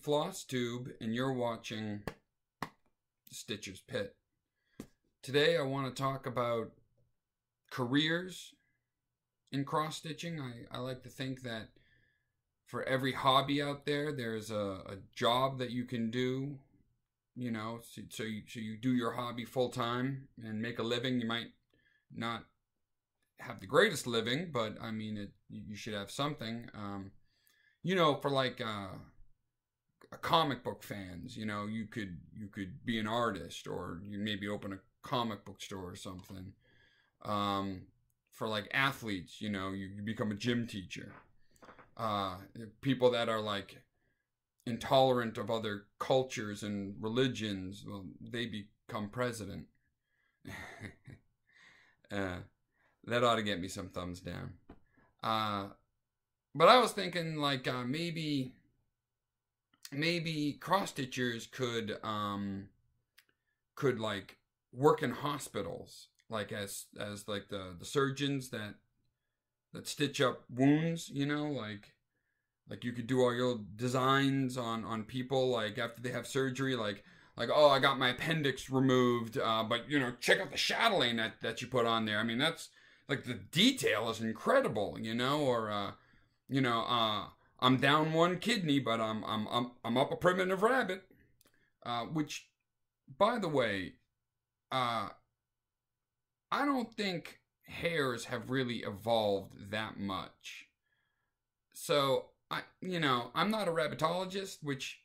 Floss Tube, and you're watching Stitcher's Pit. Today I want to talk about careers in cross-stitching. I like to think that for every hobby out there, there's a job that you can do, you know, so you do your hobby full-time and make a living. You might not have the greatest living, but I mean, you should have something. You know, for like comic book fans, you know, you could be an artist, or you maybe open a comic book store or something. For like athletes, you know, you become a gym teacher. People that are like intolerant of other cultures and religions, well, they become president. That ought to get me some thumbs down. But I was thinking like maybe cross stitchers could like work in hospitals, like as like the surgeons that stitch up wounds, you know, like you could do all your designs on people, like after they have surgery, like oh, I got my appendix removed, but you know, check out the chatelaine that you put on there. I mean, that's like, the detail is incredible, you know. Or you know, I'm down one kidney, but I'm up a primitive rabbit. Which, by the way, I don't think hairs have really evolved that much. So I'm not a rabbitologist, which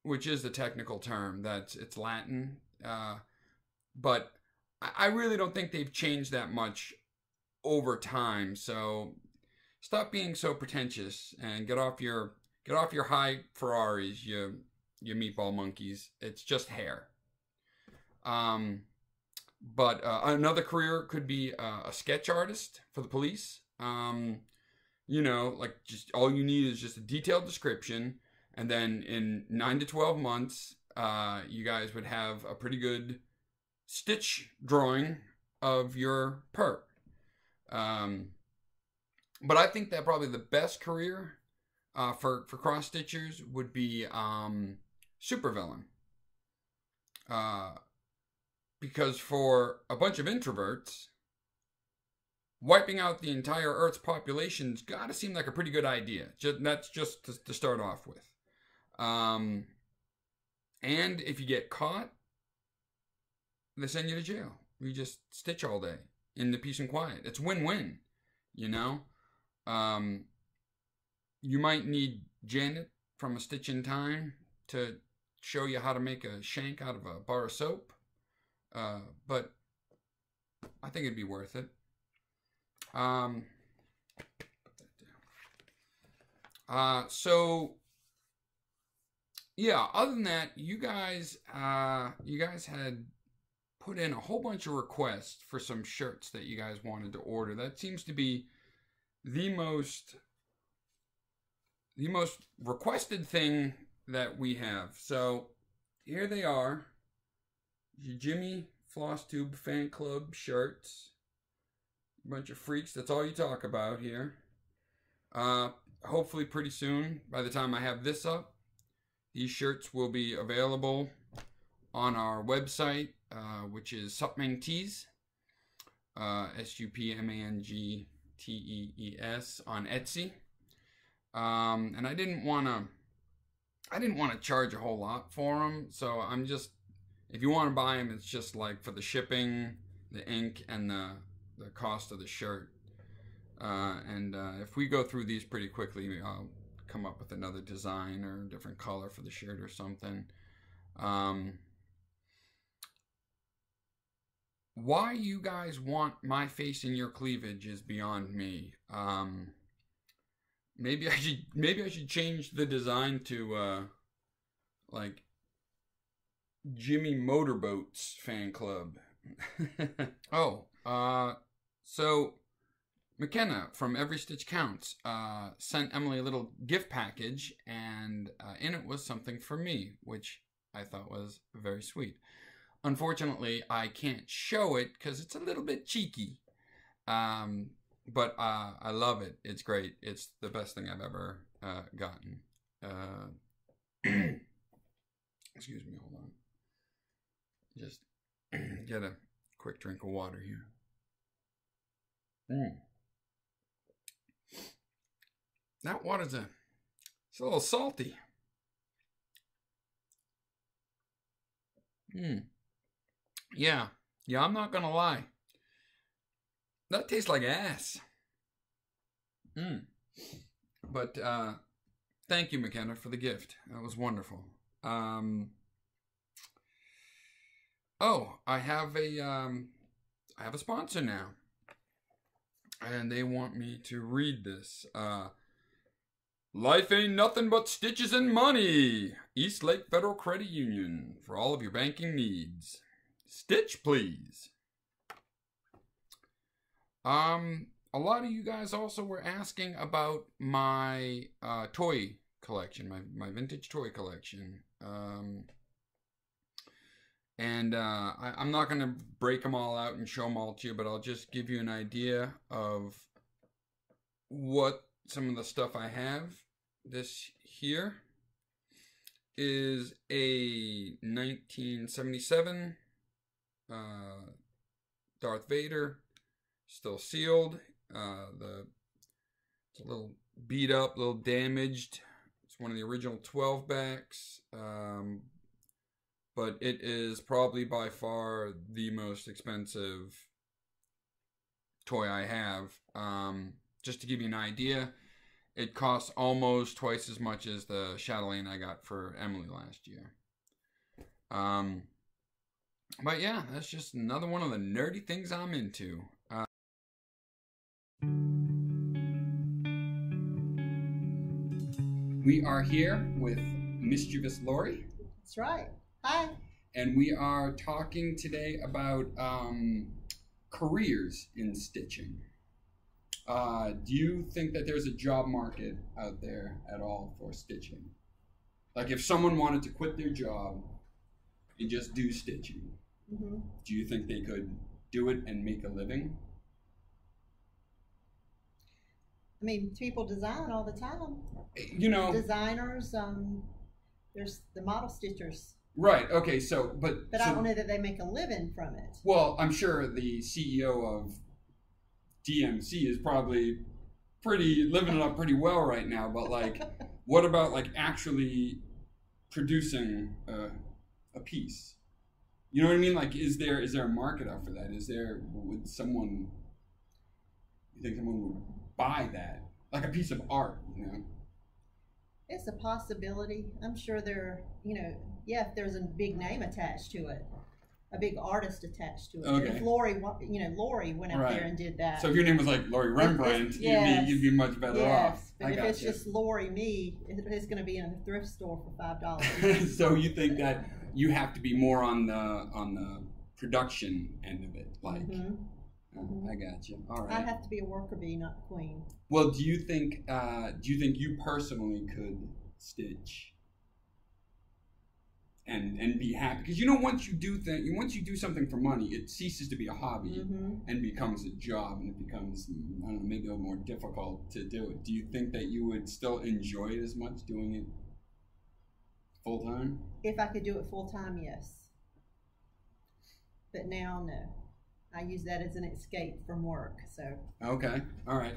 is the technical term. It's Latin, but I really don't think they've changed that much over time. So stop being so pretentious and get off your high Ferraris, you meatball monkeys. It's just hair. But another career could be a sketch artist for the police. You know, like, just all you need is just a detailed description, and then in 9 to 12 months, you guys would have a pretty good stitch drawing of your perp. But I think that probably the best career for cross stitchers would be supervillain. Because for a bunch of introverts, wiping out the entire Earth's population's got to seem like a pretty good idea. That's just to start off with. And if you get caught, they send you to jail. You just stitch all day in the peace and quiet. It's win-win, you know. You might need Janet from A Stitch in Time to show you how to make a shank out of a bar of soap. But I think it'd be worth it. So yeah, other than that, you guys had put in a whole bunch of requests for some shirts that you guys wanted to order. That seems to be the most requested thing that we have. So here they are. Your Jimmy Floss Tube Fan Club shirts. A bunch of freaks. That's all you talk about here. Hopefully pretty soon, by the time I have this up, these shirts will be available on our website, which is Supmang Tees, SUPMANGTEES, on Etsy. And I didn't want to charge a whole lot for them, so I'm just, if you want to buy them, it's just like for the shipping, the ink, and the cost of the shirt. And if we go through these pretty quickly, I'll come up with another design or a different color for the shirt or something. Why you guys want my face in your cleavage is beyond me. Maybe I should change the design to like Jimmy Motorboats Fan Club. Oh, so McKenna from Every Stitch Counts sent Emily a little gift package, and in it was something for me, which I thought was very sweet. Unfortunately, I can't show it because it's a little bit cheeky. But I love it. It's great. It's the best thing I've ever gotten. Excuse me, hold on. Just get a quick drink of water here. That water's it's a little salty. Yeah, I'm not gonna lie. That tastes like ass. But thank you, McKenna, for the gift. That was wonderful. Oh, I have a sponsor now, and they want me to read this. Life ain't nothing but stitches and money. East Lake Federal Credit Union for all of your banking needs. Stitch, please. A lot of you guys also were asking about my toy collection, my vintage toy collection. And I'm not going to break them all out and show them all to you, but I'll just give you an idea of what some of the stuff I have. This here is a 1977 Darth Vader, still sealed. It's a little beat up, a little damaged. It's one of the original 12 backs. But it is probably by far the most expensive toy I have. Just to give you an idea, it costs almost twice as much as the chatelaine I got for Emily last year. But yeah, that's just another one of the nerdy things I'm into. We are here with mischievous Laurie. That's right. Hi. And we are talking today about careers in stitching. Do you think that there's a job market out there at all for stitching? Like if someone wanted to quit their job and just do stitching, do you think they could do it and make a living? I mean, people design all the time. You know, designers. There's the model stitchers. Right. Okay. So, but I don't know that they make a living from it. Well, I'm sure the CEO of DMC is probably living it up pretty well right now. But like, what about like actually producing a piece? You know what I mean? Like, is there a market out for that? You think someone would buy that, like a piece of art? You know. It's a possibility. I'm sure if there's a big name attached to it, a big artist attached to it. Okay. If Laurie went up there and did that. So if your name was like Laurie Rembrandt, you'd be much better off. But if it's just Laurie me, it's going to be in a thrift store for $5. So you think that you have to be more on the production end of it, like. I got you. All right. I have to be a worker bee, not a queen. Well, do you think you personally could stitch and be happy? Because once you do something for money, it ceases to be a hobby and becomes a job, and it becomes, I don't know, maybe a little more difficult to do it. Do you think that you would still enjoy it as much doing it full time? If I could do it full time, yes. But now, no. I use that as an escape from work. So okay, all right,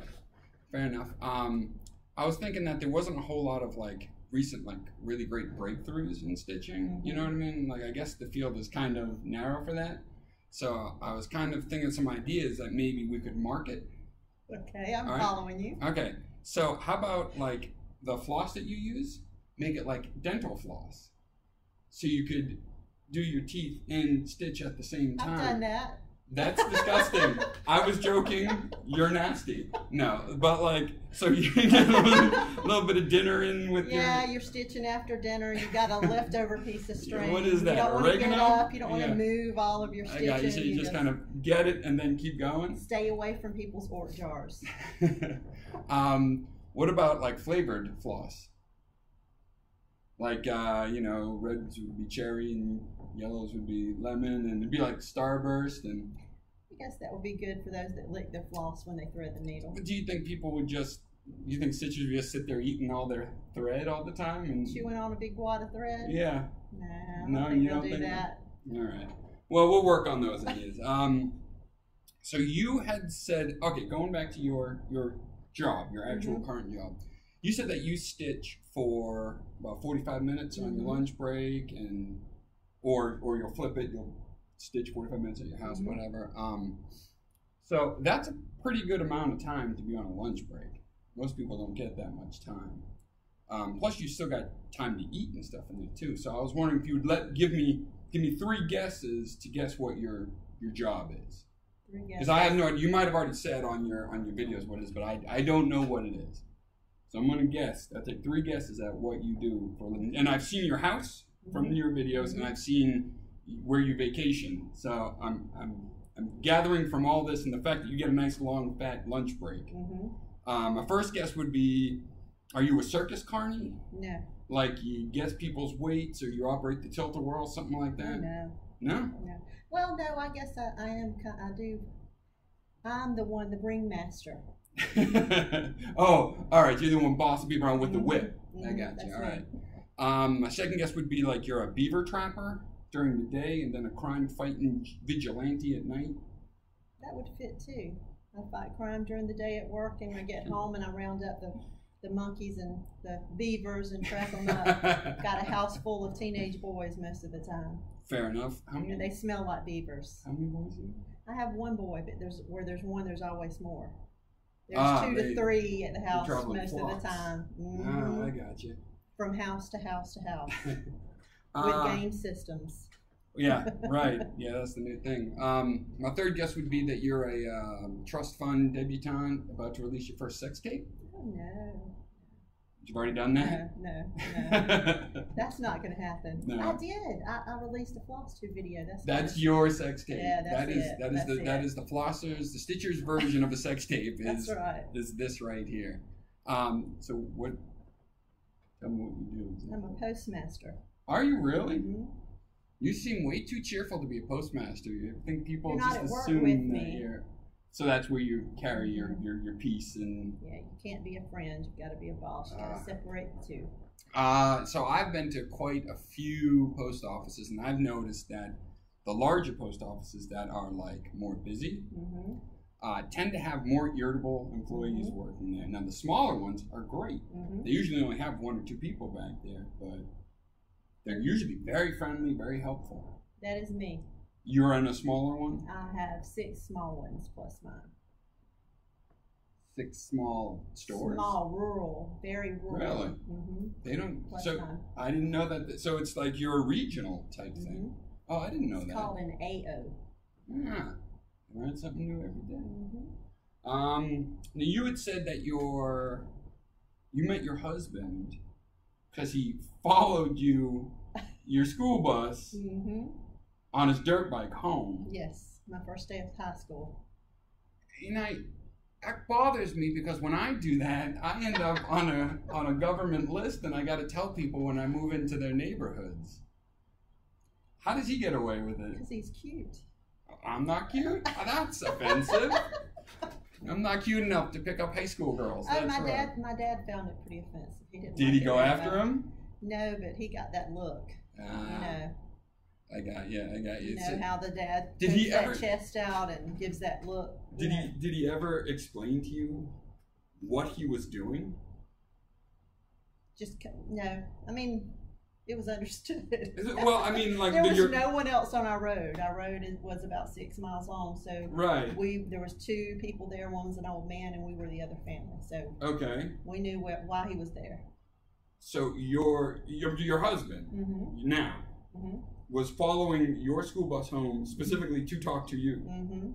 fair enough. I was thinking that there wasn't a whole lot of like recent like really great breakthroughs in stitching. You know what I mean? Like I guess the field is kind of narrow for that. So I was kind of thinking of some ideas that maybe we could market. Okay, I'm following you. Okay, so how about like the floss that you use? Make it like dental floss, so you could do your teeth and stitch at the same time. I've done that. That's disgusting. I was joking. You're nasty. No, but like, so you get a little bit of dinner in with your... Yeah, you're stitching after dinner. You got a leftover piece of string. What is that? You don't want to get up. You don't want to move all of your stitching. I got you. So you just kind of get it and then keep going? Stay away from people's orc jars. What about like flavored floss? Like, reds would be cherry and yellows would be lemon, and it'd be like Starburst. And I guess that would be good for those that lick their floss when they thread the needle. But do you think people would just You think stitchers would just sit there eating all their thread all the time and chewing on a big wad of thread? Yeah. No, I don't think they'll do that. All right. Well, we'll work on those ideas. So you had said, okay, going back to your job, your actual current job, you said that you stitch for about 45 minutes on your lunch break, and or you'll flip it, you'll stitch 45 minutes at your house, whatever. So that's a pretty good amount of time to be on a lunch break. Most people don't get that much time. Plus, you still got time to eat and stuff in there too. So I was wondering if you would give me 3 guesses to guess what your job is. Because I have no idea. You might have already said on your videos what it is, but I don't know what it is. So I'm gonna guess. I'll take 3 guesses at what you do for a living. And I've seen your house from your videos, and I've seen where you vacation. So I'm gathering from all this and the fact that you get a nice long fat lunch break. My first guess would be, are you a circus carny? No. Like you guess people's weights, or you operate the tilt-a-whirl, something like that? No. No? No. Well, no, I guess I am. I do. I'm the ringmaster. Oh, all right. You're the one bossing people around with the whip. I got you. All right. My second guess would be like you're a beaver trapper during the day and then a crime-fighting vigilante at night. That would fit too. I fight crime during the day at work, and I get home and I round up the monkeys and the beavers and trap them up. Got a house full of teenage boys most of the time. Fair enough. They smell like beavers. How many boys do you have? I have one boy, but where there's one, there's always more. There's 2 to 3 at the house most of the time. I got you. From house to house to house. With game systems. Yeah, right. Yeah, that's the new thing. My third guess would be that you're a trust fund debutante about to release your first sex tape. Oh, no. You've already done that? No. That's not going to happen. No. I did. I released a floss tube video. That's your sex tape. Yeah, that is the Flossers, the Stitchers version of the sex tape. That's right. Is this right here? So what? Tell me what you do. I'm a postmaster. Are you really? You seem way too cheerful to be a postmaster. You think people just assume that you're. So that's where you carry your piece and. Yeah, you can't be a friend. You've got to be a boss. You got to separate the two. So I've been to quite a few post offices, and I've noticed that the larger post offices that are like more busy tend to have more irritable employees working there. Now the smaller ones are great. They usually only have 1 or 2 people back there, but they're usually very friendly, very helpful. That is me. You're in a smaller one? I have 6 small ones plus mine. 6 small stores? Small, rural, very rural. Really? They don't. Plus so mine. I didn't know that. So it's like you're a regional type thing. Oh, I didn't know that. It's called an AO. Yeah, learn something new every day. Now you had said that you met your husband because he followed your school bus on his dirt bike home. Yes, my first day of high school. You know, that bothers me because when I do that, I end up on a government list, and I got to tell people when I move into their neighborhoods. How does he get away with it? Because he's cute. I'm not cute? That's offensive. I'm not cute enough to pick up high school girls. Oh, my dad found it pretty offensive. Did he go after him? No, but he got that look. You know. I got you. You know how the dad puts that chest out and gives that look. Did he ever explain to you what he was doing? No. I mean, it was understood. Well, I mean, like there was no one else on our road. Our road was about 6 miles long, so there was 2 people there. One was an old man, and we were the other family. So we knew why he was there. So your husband now was following your school bus home specifically to talk to you.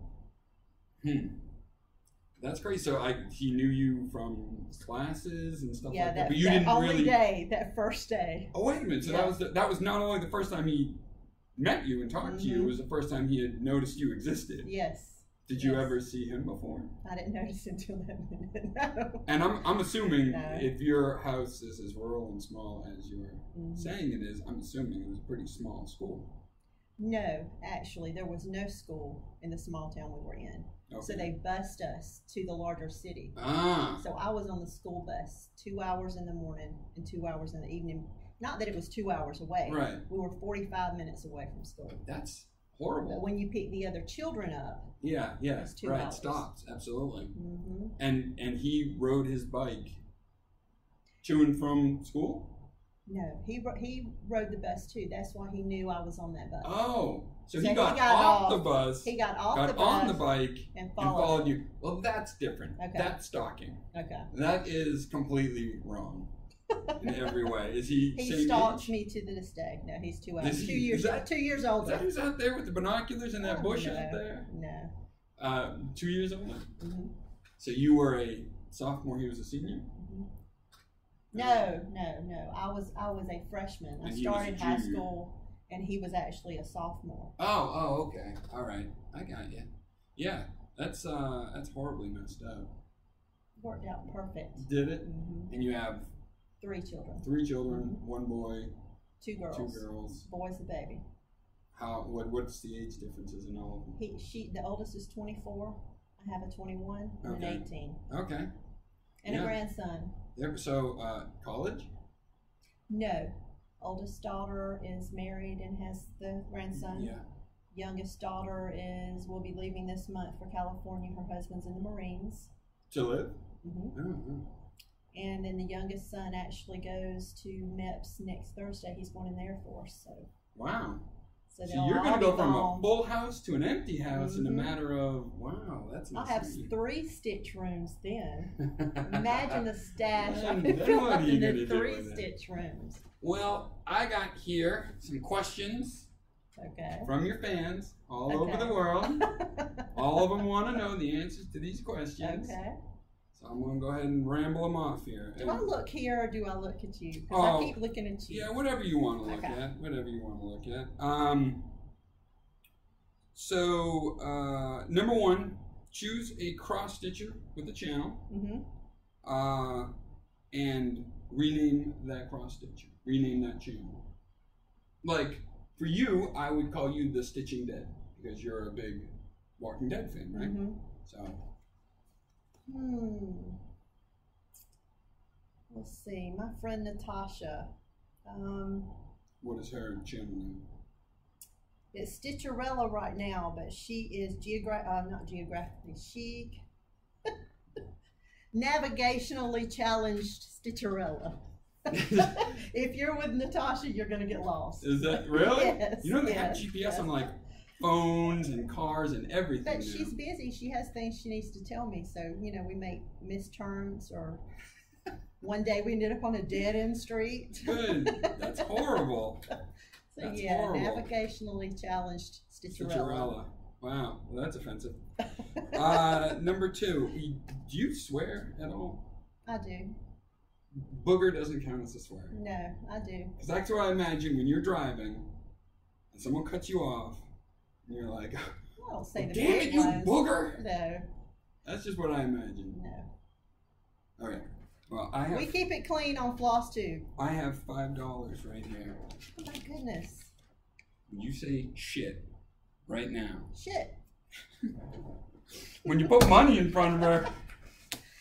That's crazy. So he knew you from classes and stuff like that. But you didn't really. That first day. Oh, wait a minute. So that was not only the first time he met you and talked to you. It was the first time he had noticed you existed. Yes. Did you ever see him before? I didn't notice until that minute. No. And I'm assuming if your house is as rural and small as you're saying it is, I'm assuming it was a pretty small school. No, actually, there was no school in the small town we were in. Okay. So they bused us to the larger city. Ah. So I was on the school bus 2 hours in the morning and 2 hours in the evening. Not that it was 2 hours away. Right. We were 45 minutes away from school. That's horrible. But when you pick the other children up, yeah, it's 2 right, hours. stops, absolutely. Mm-hmm. And he rode his bike to and from school? No, he rode the bus too. That's why he knew I was on that bus. Oh, so he he got got off the off. bus, He got off the bus on the bike, and and followed. followed you. Well, that's different. Okay. That's stalking. Okay. That is completely wrong in every way. Is he He same stalks age? me to this day. No, he's 2 Is hours. he- 2 years. is that- 2 years older. That who's out there with the binoculars in that bush no, out there? No. 2 years older? Mm-hmm. So you were a sophomore, he was a senior? Mm-hmm. No. I was a freshman. I And he was a started high junior. school, and he was actually a sophomore. Oh, okay. All right. I got you. Yeah, that's horribly messed up. Worked out perfect. Did it? Mm-hmm. And you have 3 children. 3 children, 1 boy, 2 girls. 2 girls. Boy's the baby. What's the age differences in all of them? The oldest is 24. I have a 21 and Okay. an 18. Okay. And Yeah. a grandson. Yep. So college? No. Oldest daughter is married and has the grandson. Yeah. Youngest daughter will be leaving this month for California. Her husband's in the Marines. To live? Mm-hmm. Oh. And then the youngest son actually goes to MEPS next Thursday. He's going in the Air Force. Wow. So they'll you're all going to be go from a gone. full house to an empty house in a Mhm. matter of, wow, that's I'll have insane. 3 stitch rooms then. Imagine the stash I Then could fill what up are you in gonna the do 3 with it? stitch rooms. Well, I got here some questions Okay. from your fans all over Okay. the world. All of them want to know the answers to these questions. Okay. So I'm going to go ahead and ramble them off here. Do I look here or do I look at you? Because Oh, I keep looking at you. Yeah, whatever you want to look Okay. at. Whatever you want to look at. So, number 1, choose a cross stitcher with a channel. Mm-hmm. And rename that cross stitcher. Rename that channel. Like, for you, I would call you the Stitching Dead because you're a big Walking Dead fan, right? Mm-hmm. So, Let's see. My friend Natasha. what is her channel name? It's Stitcherella right now, but she is not geographically. She navigationally challenged Stitcherella. If you're with Natasha, you're going to get lost. Is that really? Yes. You know they have yes, GPS yes. on like phones and cars and everything. But now. she's busy. She has things she needs to tell me. So, we make misturns, or one day we ended up on a dead end street. Good. That's horrible. So, That's yeah, horrible. navigationally challenged Stitcherella. Stitcherella. Wow, well, that's offensive. Number 2, do you swear at all? I do. Booger doesn't count as a swear. No, I do. Because that's what I imagine when you're driving and someone cuts you off and you're like, I don't say the damn it, big you ones. booger! No, That's just what I imagine. no. Okay. Well, We keep it clean on floss too. I have $5 right here. Oh my goodness. You say shit right now. Shit. When you put money in front of her.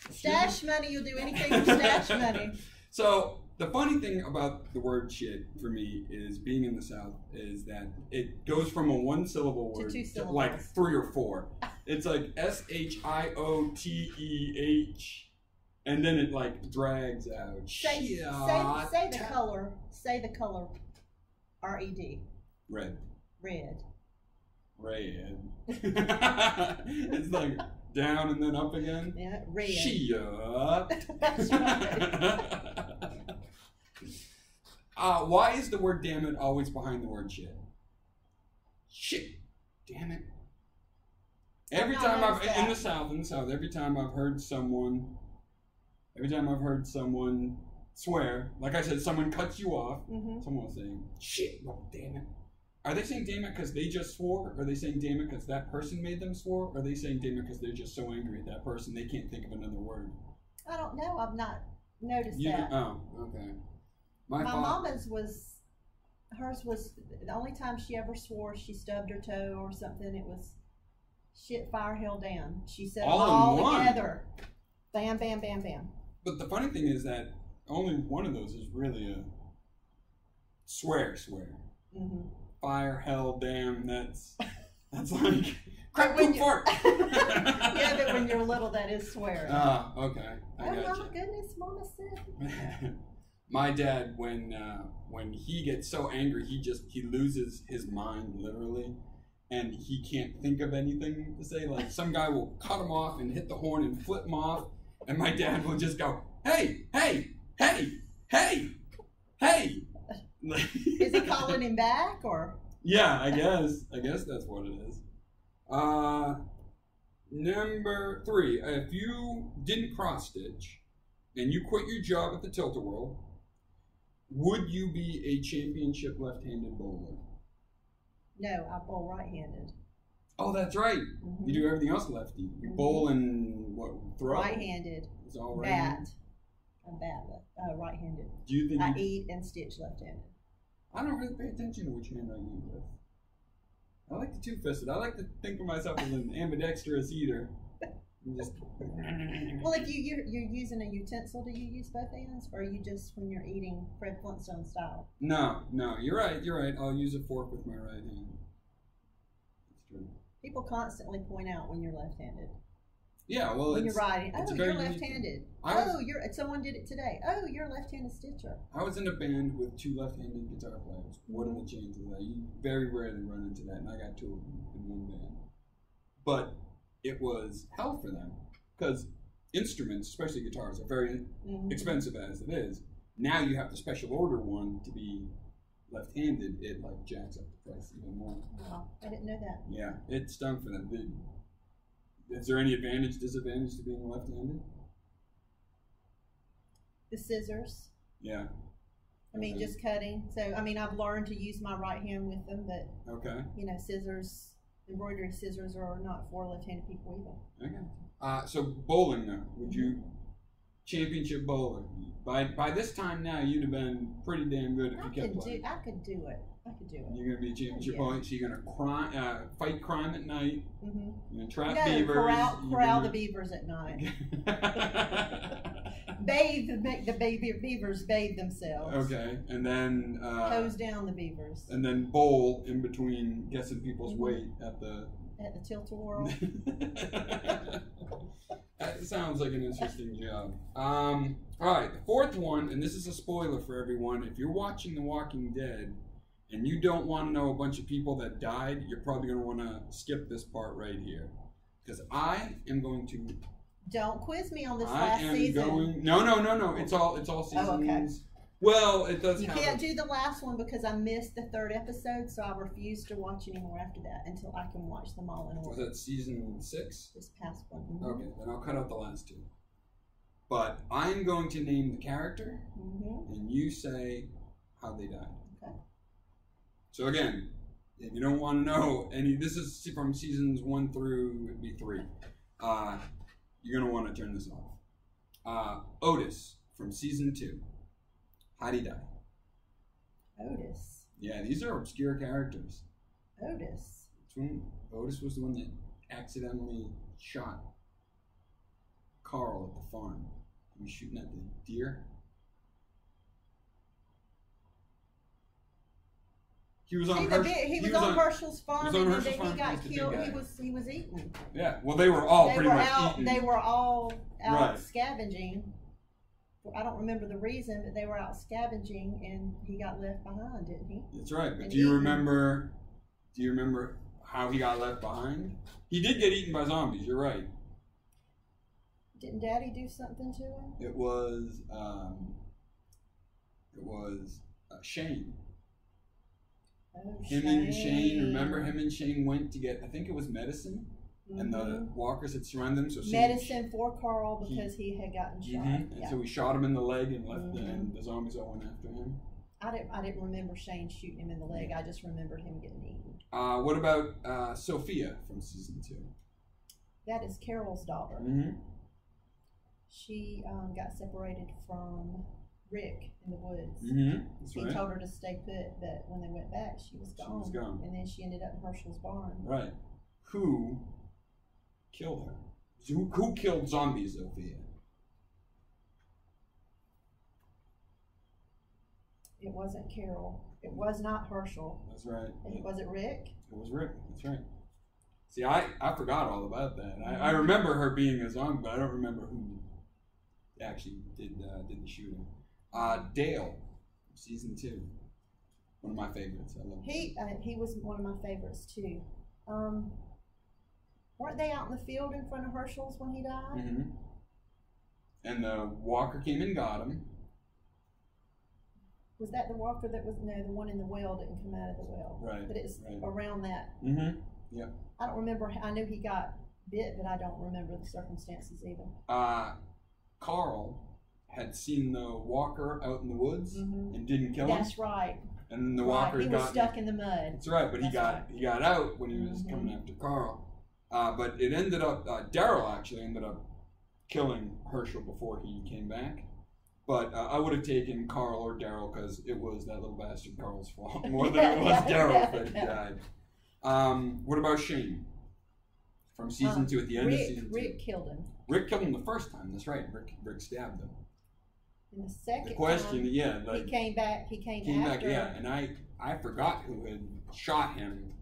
Stash money, you'll do anything for stash money. So the funny thing about the word shit for me is being in the South is that it goes from a 1-syllable To word 2 to like syllables. 3 or 4. It's like SHIOTEH, and then it like drags out. Say the color. Say the color. RED. Red. Red. Red. It's like down and then up again. Yeah, red. Shit. That's right. Why is the word damn it always behind the word shit? Shit. Damn it. Every I've time noticed that. in the South, every time I've heard someone swear, like I said, someone cuts you off, Mm-hmm. someone will say, shit, well, damn it. Are they saying damn it because they just swore? Or are they saying damn it because that person made them swore? Or are they saying damn it because they're just so angry at that person they can't think of another word? I don't know. I've not noticed You that. Oh, okay. My My fault. mama's was Hers was the only time she ever swore she stubbed her toe or something. It was shit, fire, hell, damn. She said all together. Bam, bam, bam, bam. But the funny thing is that only one of those is really a swear. Mm-hmm. Fire, hell, damn. That's like crack, poop, fart. Yeah, but when you're little, that is swearing. Okay. Oh my goodness, Mama said. My dad, when he gets so angry, he loses his mind literally, and he can't think of anything to say. Like some guy will cut him off and hit the horn and flip him off, and my dad will just go, "Hey, hey, hey, hey, hey." Is he calling him back or? Yeah, I guess that's what it is. Number 3, if you didn't cross stitch and you quit your job at the Tilt-A-Whirl, would you be a championship left-handed bowler? No, I bowl right-handed. Oh, that's right. Mm-hmm. You do everything else lefty. You bowl and what? Throw. Right-handed. It's all right. right. I'm right-handed. Do you think I eat and stitch left-handed? I don't really pay attention to which hand I eat with. I like the two-fisted. I like to think of myself as an ambidextrous eater. Well, if you're using a utensil, do you use both hands, or are you just when you're eating Fred Flintstone style? No, you're right. I'll use a fork with my right hand. That's true. People constantly point out when you're left-handed. Yeah, well, when you're writing, oh, you're left-handed. Unique. Someone did it today. Oh, you're a left-handed stitcher. I was in a band with 2 left-handed guitar players. What are the chances of that? You very rarely run into that, and I got 2 of them in one band. But it was hell for them because instruments, especially guitars, are very expensive as it is. Now you have to special order one to be left-handed. It like jacks up the price even more. Wow, I didn't know that. Yeah, it stunk for them. Is there any disadvantage to being left-handed? The scissors. Yeah. I mean, just cutting. So, I mean, I've learned to use my right hand with them, but scissors, embroidery scissors are not for left-handed people either. Okay. So bowling now. Would you championship bowler? By this time now, you'd have been pretty damn good if you kept playing. I could do it. You're gonna be a championship bowler. So you're gonna fight crime at night. Mm-hmm. You're gonna trap beavers. Corral the beavers at night. Beavers bathe themselves. Okay, and then hose down the beavers. And then bowl in between guessing people's weight at the Tilt-A-Whirl. That sounds like an interesting job. All right, the 4th one, and this is a spoiler for everyone. If you're watching The Walking Dead and you don't want to know a bunch of people that died, you're probably going to want to skip this part right here, because I am going to. Don't quiz me on this last season. No. It's all seasons. Oh, okay. Well, it does. You can't do the last one because I missed the 3rd episode, so I refuse to watch any more after that until I can watch them all in order. Was that season 6? This past one. Mm-hmm. Okay, then I'll cut out the last 2. But I'm going to name the character, and you say how they died. Okay. So again, if you don't want to know any, this is from seasons 1 through it'd be 3. You're gonna want to turn this off. Otis from season 2. How'd he die? Otis. Yeah, these are obscure characters. Otis. Otis was the one that accidentally shot Carl at the farm. He was shooting at the deer. He was on Herschel's farm, and then he got killed. He was eaten. Yeah, well, they were all pretty much eaten. They were all out scavenging. I don't remember the reason, but they were out scavenging, and he got left behind, didn't he? That's right. But do you remember how he got left behind? He did get eaten by zombies. You're right. Didn't Daddy do something to him? It was Shane. Oh, And Shane, remember him and Shane went to get, I think it was medicine, and the walkers had surrounded them. So medicine for Carl because he had gotten shot. And so he shot him in the leg and left and the zombies all went after him. I didn't remember Shane shooting him in the leg. I just remembered him getting eaten. What about Sophia from season 2? That is Carol's daughter. Mm-hmm. She got separated from Rick in the woods. That's He right. told her to stay put, but when they went back, she was gone. She was gone. And then she ended up in Herschel's barn. Right. Who killed her? Who killed Zombie Sophia? It wasn't Carol. It was not Herschel. That's right. Was it Rick? It was Rick. That's right. See, I forgot all about that. I remember her being a zombie, but I don't remember who actually did the shooting. Dale, season 2. One of my favorites. I love him. He was one of my favorites too. Weren't they out in the field in front of Herschel's when he died? And the walker came and got him. Was that the walker that was the one in the well didn't come out of the well? Right. But it's right. around that. Yep. I don't remember. I knew he got bit, but I don't remember the circumstances either. Carl had seen the walker out in the woods and didn't kill him. That's right. And the walker he was stuck in the mud. That's right, but he got out when he was coming after Carl. But it ended up Daryl actually ended up killing Herschel before he came back. But I would have taken Carl or Daryl because it was that little bastard Carl's fault more than it was Daryl that died. What about Shane? From season 2, at the end of season 2. Rick killed him. Rick killed him the first time. That's right. Rick stabbed him. In the second The question, time, yeah, like, he came back. He came back, after. yeah. And I forgot who had shot him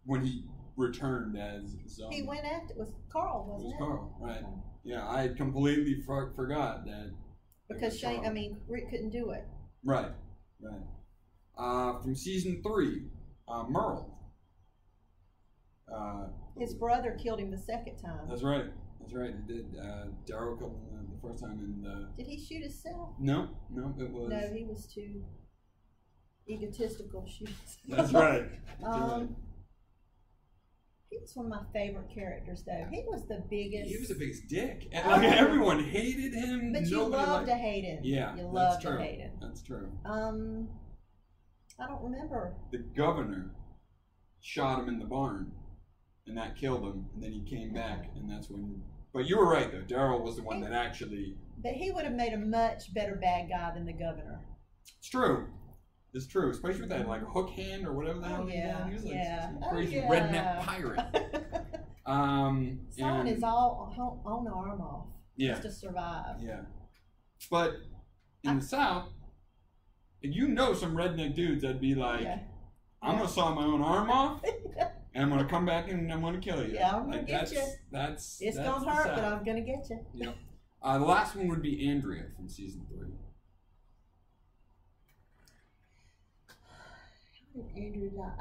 when he returned as zombie. He went after. It was Carl, wasn't it? It was Carl, right? Yeah, I had completely forgot that. Because Shane, Rick couldn't do it. Right. From season 3, Merle. His brother killed him the second time. That's right. He did. Daryl killed him the first time, and did he shoot himself? No, it was. No, he was too egotistical. That's right. He was one of my favorite characters, though. He was the biggest. He was the biggest dick, and everyone hated him. But you love to hate him. Yeah, you love to hate him. That's true. I don't remember. The governor shot him in the barn, and that killed him. And then he came back, and that's when. But you were right, though. Daryl was the one that actually. But he would have made a much better bad guy than the governor. It's true. It's true, especially with that like hook hand or whatever the hell he had. He was like some crazy redneck pirate. Sawing his own arm off just to survive. Yeah, but in the South, some redneck dudes that'd be like, I'm gonna saw my own arm off, and I'm gonna come back and I'm gonna kill you. Yeah, I'm gonna get you. That's gonna hurt, but I'm gonna get you. Yep. The last one would be Andrea from season 3. Andrew died.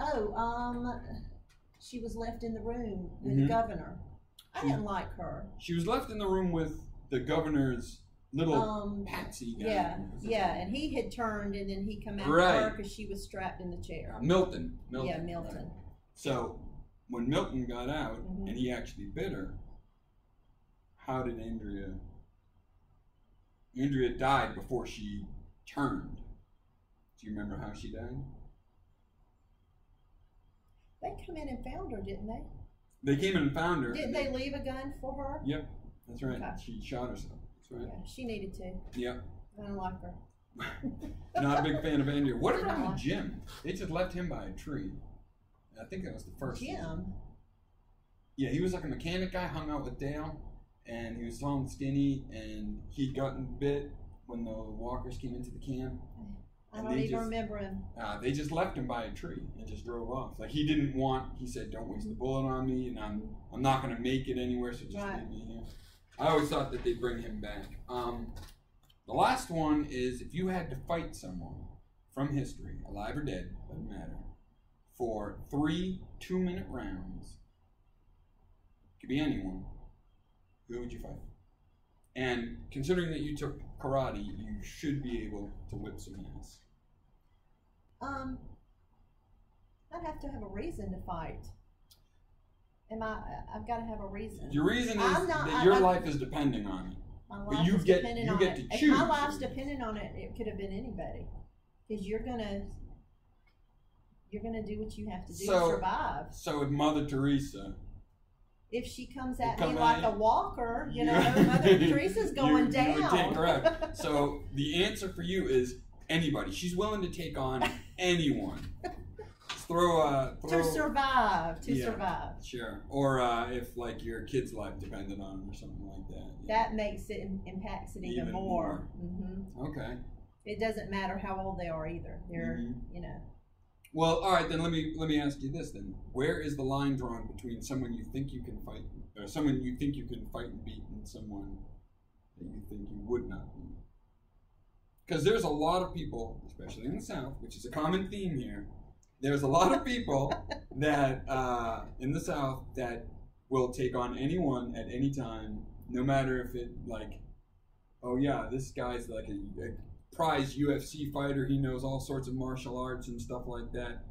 She was left in the room with the governor. I didn't like her. She was left in the room with the governor's little patsy guy. Yeah, and he had turned, and then he come after her because she was strapped in the chair. Milton. Yeah, Milton. Right. So when Milton got out and he actually bit her, how did Andrea? Andrea died before she turned. Do you remember how she died? They come in and found her, didn't they? They came in and found her. Didn't they leave a gun for her? Yep, that's right. Okay. She shot herself. That's right. Yeah, she needed to. Yep. I don't like her. Not a big fan of Andrea. What about Jim? They just left him by a tree. I think that was the first Jim? season. Yeah, he was like a mechanic guy, hung out with Dale, and he was tall and skinny, and he'd gotten bit when the walkers came into the camp. I don't even remember him. They just left him by a tree and just drove off. Like he said, don't waste the bullet on me, and I'm not going to make it anywhere, so just leave me here. I always thought that they'd bring him back. The last one is if you had to fight someone from history, alive or dead, doesn't matter, for 3 2-minute rounds, could be anyone, who would you fight? And considering that you took karate, you should be able to whip some ass. I'd have to have a reason to fight. I've got to have a reason. Your reason is that your life is depending on it. My life but you is get dependent on to it. choose. If my life's dependent on it, it could have been anybody. Because you're gonna do what you have to do to survive. So if Mother Teresa if she comes at Come me at like you. a walker, Mother Teresa's going down. You would take her out. So the answer for you is anybody. She's willing to take on anyone. Just to survive. Survive. Sure. Or if like your kid's life depended on it or something like that. That makes it impacts it even more. Mm-hmm. Okay. It doesn't matter how old they are either. They're Well, all right, then let me ask you this then. Where is the line drawn between someone you think you can fight, or someone you think you can fight and beat, and someone that you think you would not beat? Because there's a lot of people, especially in the South, which is a common theme here, there's a lot of people that in the South that will take on anyone at any time, no matter if it like, oh yeah, this guy's like a prize UFC fighter, he knows all sorts of martial arts and stuff like that.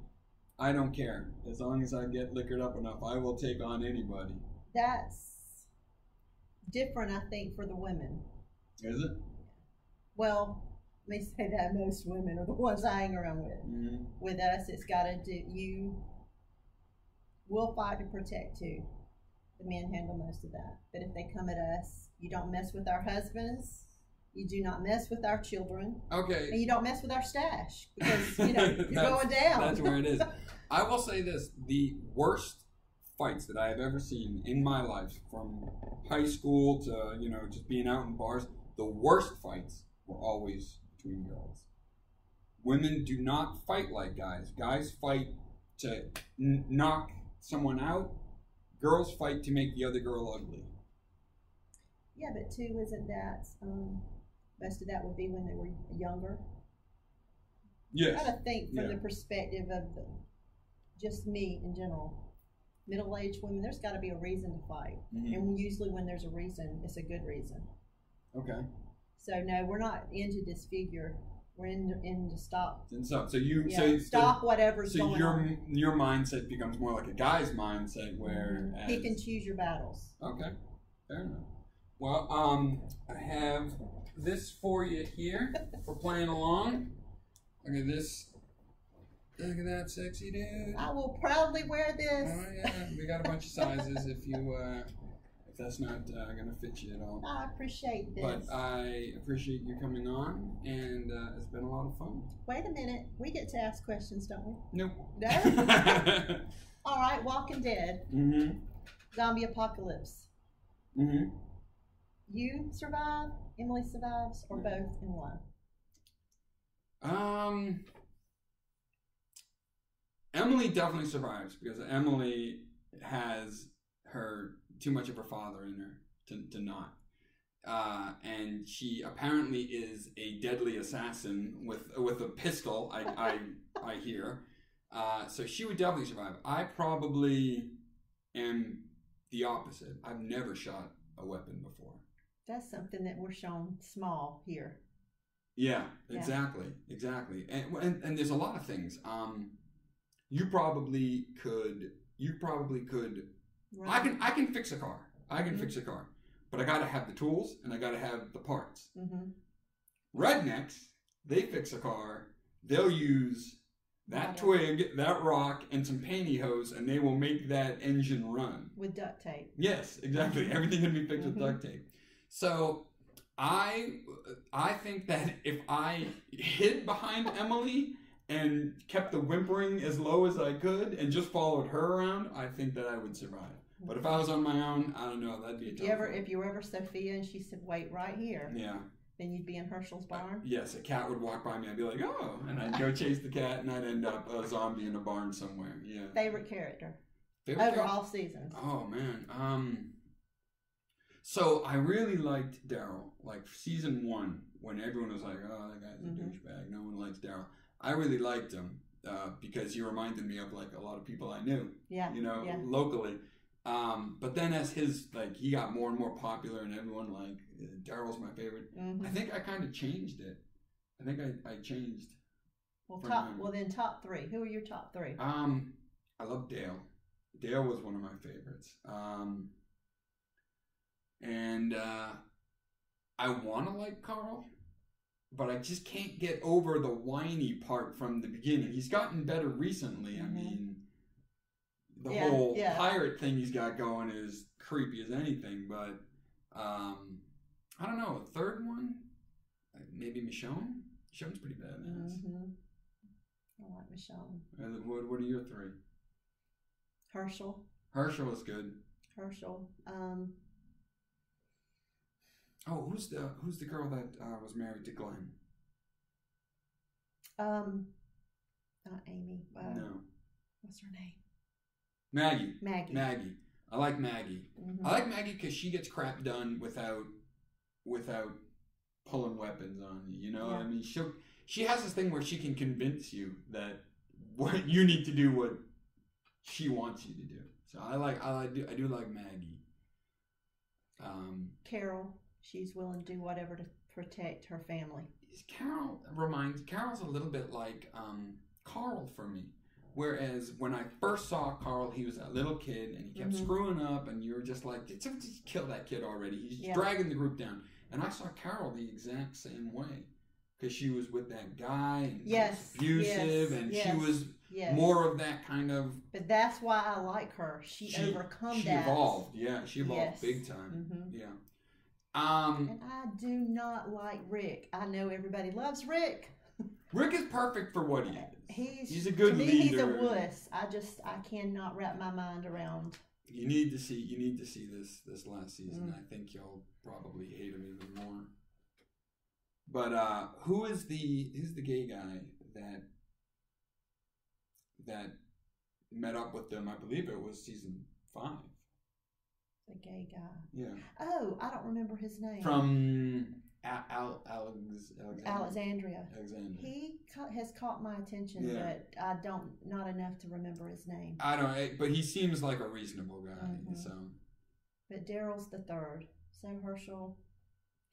I don't care. As long as I get liquored up enough, I will take on anybody. That's different, I think, for the women. Is it? Well, let me say that most women are the ones I hang around with. Mm-hmm. With us, it's got to do, you will fight to protect too. The men handle most of that. But if they come at us, you don't mess with our husbands. You do not mess with our children. Okay. And you don't mess with our stash because, you're going down. That's where it is. I will say this. The worst fights that I have ever seen in my life, from high school to, just being out in bars, the worst fights were always between girls. Women do not fight like guys. Guys fight to knock someone out. Girls fight to make the other girl ugly. Yeah, but too, isn't that... most of that would be when they were younger. Yes. I got to think from the perspective of just me in general. Middle-aged women, there's got to be a reason to fight. Mm-hmm. And usually when there's a reason, it's a good reason. Okay. So, no, we're not into disfigure. We're in to stop. And so you stop whatever's going on. So your mindset becomes more like a guy's mindset where... Mm-hmm. He can choose your battles. Okay. Fair enough. Well, I have this for you here for playing along. Look at this. Look at that sexy dude. I will proudly wear this. Oh yeah, we got a bunch of sizes if that's not gonna fit you at all. I appreciate this. But I appreciate you coming on, and it's been a lot of fun. Wait a minute, we get to ask questions, don't we? Nope. No. All right, Walking Dead. Mm-hmm. Zombie apocalypse. Mm-hmm. You survive, Emily survives, or both in one? Emily definitely survives because Emily has too much of her father in her to not. And she apparently is a deadly assassin with a pistol, I hear. So she would definitely survive. I probably am the opposite. I've never shot a weapon before. That's something that we're shown small here. Yeah, exactly. And there's a lot of things. You probably could. Right. I can fix a car. Fix a car, but I got to have the tools and I got to have the parts. Mm-hmm. Rednecks, they fix a car. They'll use that twig, that rock, and some pantyhose, and they will make that engine run with duct tape. Yes, exactly. Everything can be fixed with duct tape. So I think that if I hid behind Emily and kept the whimpering as low as I could and just followed her around, I think that I would survive. But if I was on my own, I don't know, that'd be a tough one. If you were ever Sophia and she said, wait right here. Yeah. Then you'd be in Herschel's barn? Yes, a cat would walk by me, I'd be like, oh, and I'd go chase the cat and I'd end up a zombie in a barn somewhere. Yeah. Favorite character? Over all seasons? Oh, man. So I really liked Daryl, like season 1, when everyone was like, oh, that guy's a douchebag. No one likes Daryl. I really liked him because he reminded me of like a lot of people I knew, locally. But then as he got more and more popular and everyone like, Daryl's my favorite. Mm-hmm. I think I kind of changed it. I think I changed. Well, then top 3. Who are your top 3? I love Dale. Dale was one of my favorites. And I want to like Carl, but I just can't get over the whiny part from the beginning. He's gotten better recently. Mm-hmm. I mean, the Yeah, whole yeah. pirate thing he's got going is creepy as anything. But I don't know. A third one, maybe Michonne. Michonne's pretty badass. Mm-hmm. I like Michonne. What are your three? Herschel. Herschel is good. Herschel. Oh, who's the girl that was married to Glenn? Not Amy. No. What's her name? Maggie. Maggie. I like Maggie. Mm-hmm. I like Maggie because she gets crap done without pulling weapons on you. You know, Yeah. I mean, she has this thing where she can convince you that what you need to do what she wants you to do. So I do like Maggie. Carol. She's willing to do whatever to protect her family. Carol's a little bit like Carl for me. Whereas when I first saw Carl, he was a little kid and he kept screwing up, and you were just like, "Did someone just kill that kid already?" He's dragging the group down. And I saw Carol the exact same way because she was with that guy and he was abusive, and she was more of that kind of. But that's why I like her. She overcome she that. Evolved, yeah. She evolved big time, yeah. And I do not like Rick. I know everybody loves Rick. Rick is perfect for what he is. He's a good to me, leader. He's a wuss. I cannot wrap my mind around. You need to see this last season. I think you'll probably hate him even more. But who's the gay guy that met up with them? I believe it was season 5. The gay guy. Yeah. Oh, I don't remember his name. From Alexandria. Alexandria. He has caught my attention, but I don't, not enough to remember his name. I don't, but he seems like a reasonable guy. So. But Daryl's the third. So Herschel,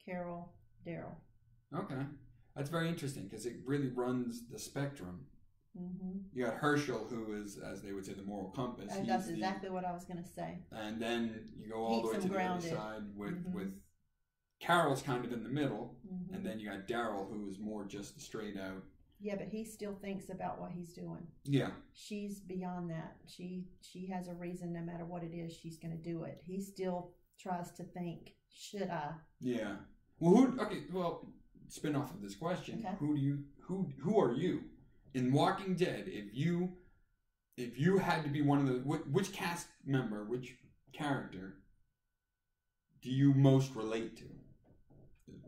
Carol, Daryl. Okay, that's very interesting because it really runs the spectrum. Mm-hmm. You got Herschel, who is, as they would say, the moral compass. That's exactly what I was going to say. And then you go all the way to the other side with Carol's kind of in the middle, and then you got Daryl, who is more just straight out. Yeah, but he still thinks about what he's doing. Yeah. She's beyond that. She has a reason, no matter what it is, she's going to do it. He still tries to think, should I? Yeah. Well, spin off of this question. Okay. Who are you? In Walking Dead, if you had to be one of the which cast member, which character do you most relate to?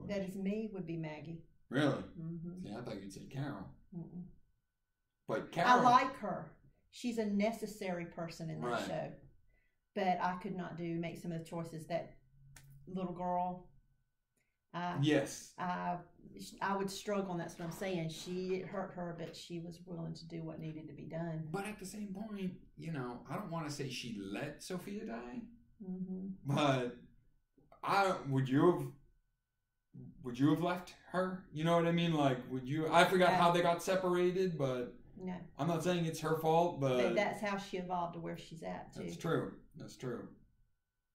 That is me would be Maggie. Really? Mm-hmm. See, I thought you'd say Carol. Mm-mm. But I Carol, like her. She's a necessary person in that show. But I could not make some of the choices. That little girl. Yes. I would struggle, and that's what I'm saying. It hurt her, but she was willing to do what needed to be done. But at the same point, I don't want to say she let Sophia die, but would you have left her? You know what I mean? Like, would you? I forgot how they got separated, but no, I'm not saying it's her fault, but that's how she evolved to where she's at too. That's true.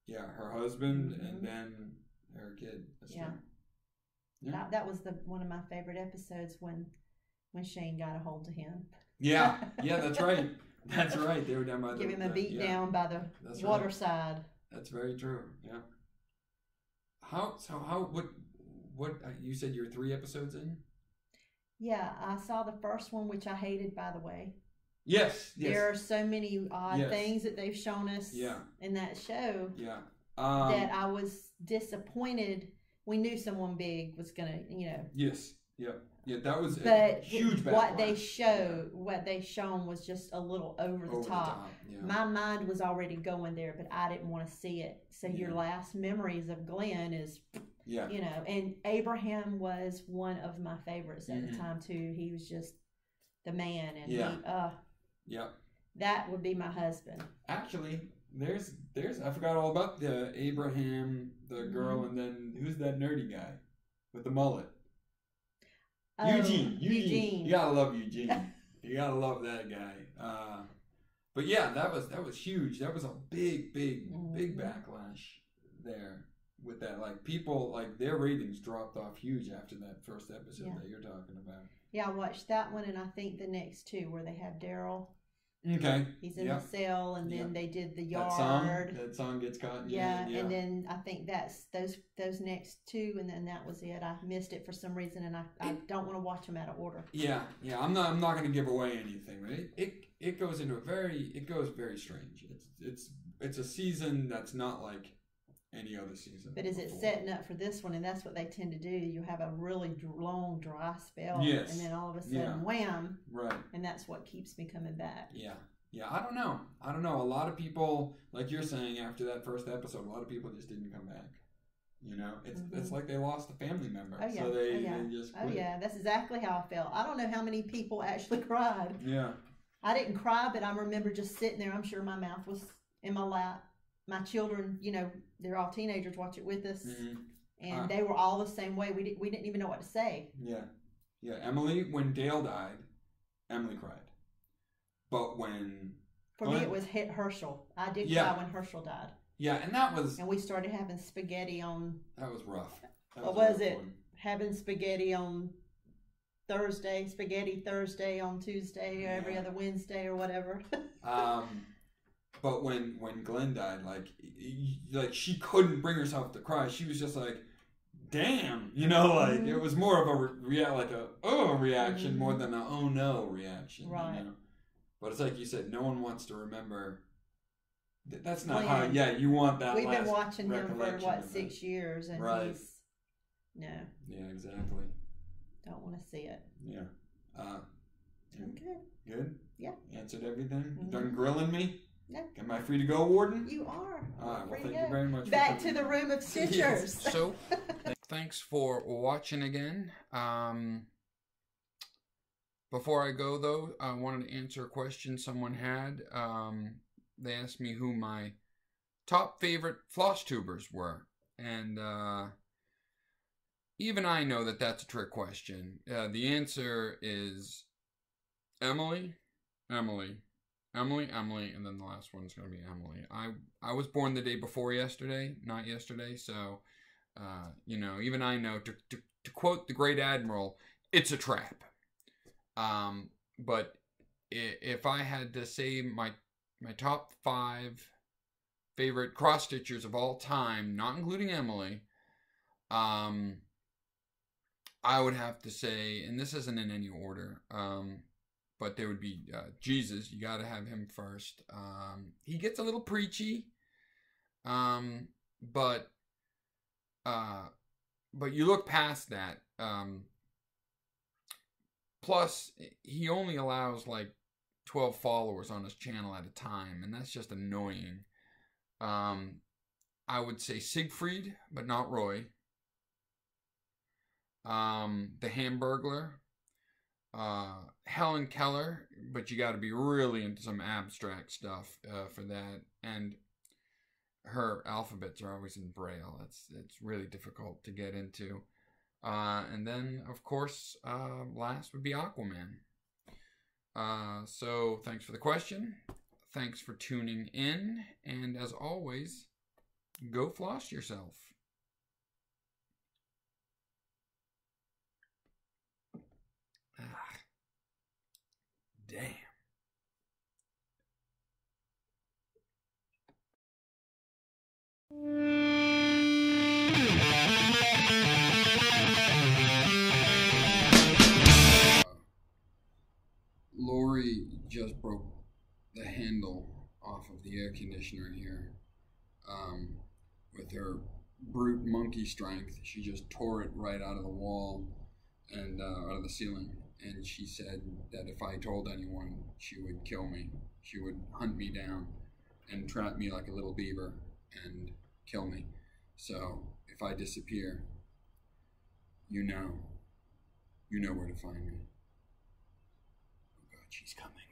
Yeah, her husband and then her kid. That's true. Yeah. That was one of my favorite episodes when Shane got a hold of him. Yeah, that's right. That's right. They were down by give him a beat down by the waterside. That's very true. Yeah. What you said you're 3 episodes in? Yeah, I saw the first one, which I hated, by the way. Yes. There are so many odd things that they've shown us in that show. Yeah. That I was disappointed. We knew someone big was gonna, Yes. Yeah. Yeah. That was a huge backlash. What they shown was just a little over the top. Yeah. My mind was already going there, but I didn't want to see it. So your last memories of Glenn is, and Abraham was one of my favorites at the time too. He was just the man, and that would be my husband. Actually, there's I forgot all about the Abraham, the girl, and then who's that nerdy guy with the mullet? Eugene. You gotta love Eugene. You gotta love that guy. But yeah, that was huge. That was a big backlash there with that. Like, people, like, their ratings dropped off huge after that first episode that you're talking about. Yeah, I watched that one, and I think the next 2 where they have Daryl Okay. He's in Yep. the cell, and then Yep. they did the That song gets caught in your Yeah, hand, yeah. and then I think that's those next two, and then that was it. I missed it for some reason, and I don't want to watch them out of order. Yeah. I'm not going to give away anything, but it goes into very strange. It's a season that's not like any other season. But is it setting up for this one? And that's what they tend to do. You have a really long dry spell, Yes. and then all of a sudden, wham! Right. And that's what keeps me coming back. Yeah. I don't know. A lot of people, like you're saying, after that first episode, a lot of people just didn't come back. You know, it's like they lost a family member. Oh yeah. So they just quit. quit. Oh yeah, that's exactly how I felt. I don't know how many people actually cried. Yeah. I didn't cry, but I remember just sitting there. I'm sure my mouth was in my lap. My children, you know, they're all teenagers, watch it with us, and they were all the same way. We didn't even know what to say. Yeah. Emily, when Dale died, Emily cried. But when for me, it was Herschel. I did cry when Herschel died. Yeah, and that was. And we started having spaghetti on. That was rough. What was it? Having spaghetti on Thursday, spaghetti Thursday on Tuesday, or every other Wednesday or whatever. But when Glenn died, like she couldn't bring herself to cry. She was just like, "Damn," you know, like it was more of a reaction more than a oh no reaction. Right. You know? But it's like you said, no one wants to remember. That's not how. Yeah, you want that. We've been watching him for 6 years, and he's no. Yeah, exactly. Don't want to see it. Yeah. Okay. Good. Yeah. Answered everything. You done grilling me? Yeah. Am I free to go, Warden? You are. All right. Well, thank you very much. Back to the room of stitchers. Yes. So, thanks for watching again. Before I go, though, I wanted to answer a question someone had. They asked me who my top favorite floss tubers were. And even I know that that's a trick question. The answer is Emily, and then the last one's going to be Emily. I was born the day before yesterday, not yesterday, so, you know, even I know, to quote the great admiral, it's a trap. But if I had to say my top 5 favorite cross-stitchers of all time, not including Emily, I would have to say, and this isn't in any order, but there would be Jesus. You got to have him first. He gets a little preachy, but you look past that. Plus, he only allows like 12 followers on his channel at a time, and that's just annoying. I would say Siegfried, but not Roy. The Hamburglar. Helen Keller, but you got to be really into some abstract stuff for that. And her alphabets are always in Braille. It's really difficult to get into. And then, of course, last would be Aquaman. So thanks for the question. Thanks for tuning in. And as always, go floss yourself. Damn. Laurie just broke the handle off of the air conditioner here. With her brute monkey strength, she just tore it right out of the wall and out of the ceiling. And she said that if I told anyone, she would kill me. She would hunt me down and trap me like a little beaver and kill me. So if I disappear, you know where to find me. Oh God, she's coming.